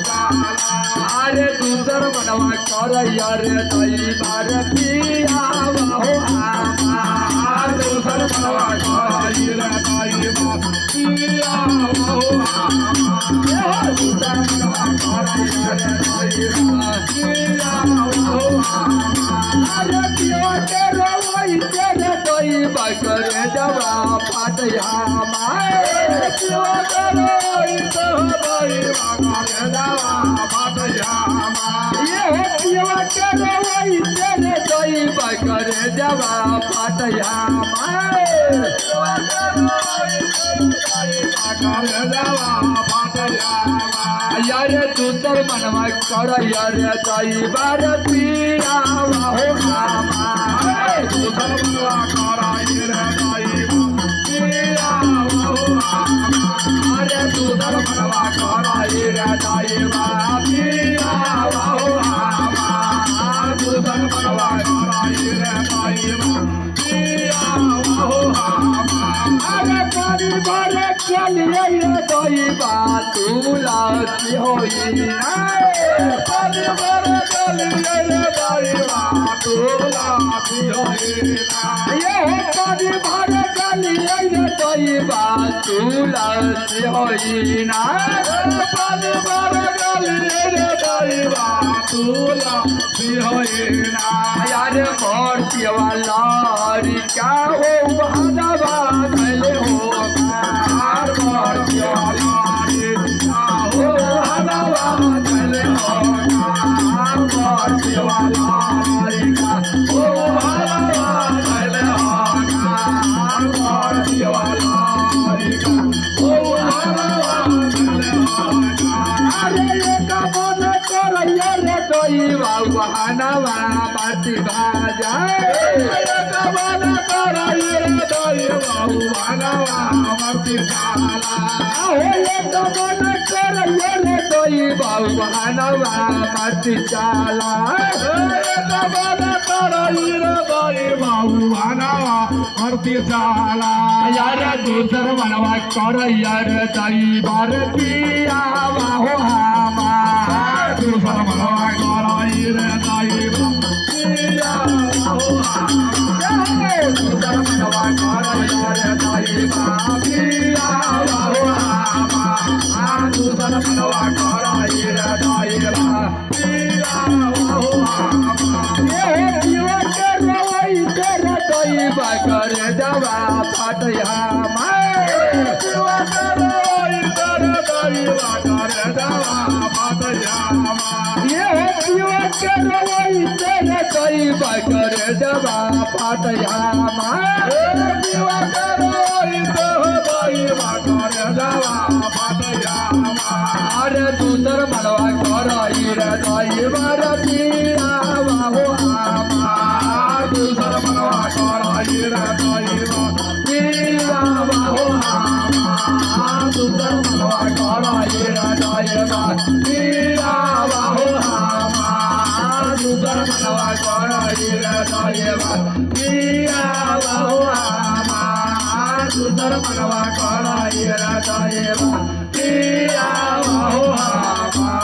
अरे दुसर मनवा कर रे ताई बार पिया हो आमा दुसर मनवा कर रे ताई बार पिया हो आमा दुसर मनवा कर रे ताई बार पिया हो आमा अरे पिया तेरो वही तेरे ताई बार करे जवा फाटया माए पिया तेरो वही तो ताई बार करे जवा फाटया ये पिया तेरो वही तेरे ताई बार करे जवा फाटया माए पिया तेरो वही तेरे ताई बार करे जवा फाटया यार दूसर मनवा कर यार ताई बार पिया हो आमा दूसर मनवा कर यार ताई पिया हो आमा अरे दूसर मनवा कर यार ताई पिया हो आमा दूसर मनवा कर यार ताई पिया हो आमा अरे पानी भरे चलिए रे ताई तुला होई पानी भरे चलिए रे ताई तुला होई ये पानी भरे चलिए रे ताई तुला होई ना पानी भरे चलिए रे ताई तुला होई ना यार मोर पिवाला क्या हो हदवा गले हो यार मोर पिवाला हो हदवा गले हो यार मोर पिवाला हो हदवा गले हो यार मोर पिवाला हो हदवा गले हो अरे ये कबन कर रे कोई वाहनवा बाती बाजा ये कबन कर रे कोई वाहनवा बाती जाला ये कबन कर रे कोई वाहनवा बाती जाला ये कबन कर रे कोई वाहनवा बाती जाला यार दूसर मनवा कर यार ताई बार पिया हो आमा दूसर मनवा कर रे ताई पिया हो आमा दूसर मनवा कर रे ताई पिया हो आमा दूसर मनवा कर रे ताई पिया हो आमा ये पिया के रवई तेरे ताई बाकर जवा फाटया माए पिया के रवई तेरे ताई बाकर जवा फाटया ये पिया के रवई तेरे ताई बाकर जवा फाटया माए पिया के रवई तेरे ताई बाकर जवा फाटया अरे दूसर मनवा कर रे ताई बार पिया हो आमा दूसर मनवा कर रे ताई पिया हो आमा दूसर मनवा कर रे ताई पिया हो आमा दूसर मनवा कर रे ताई पिया हो आमा दूसर मनवा कर रे ताई पिया हो आमा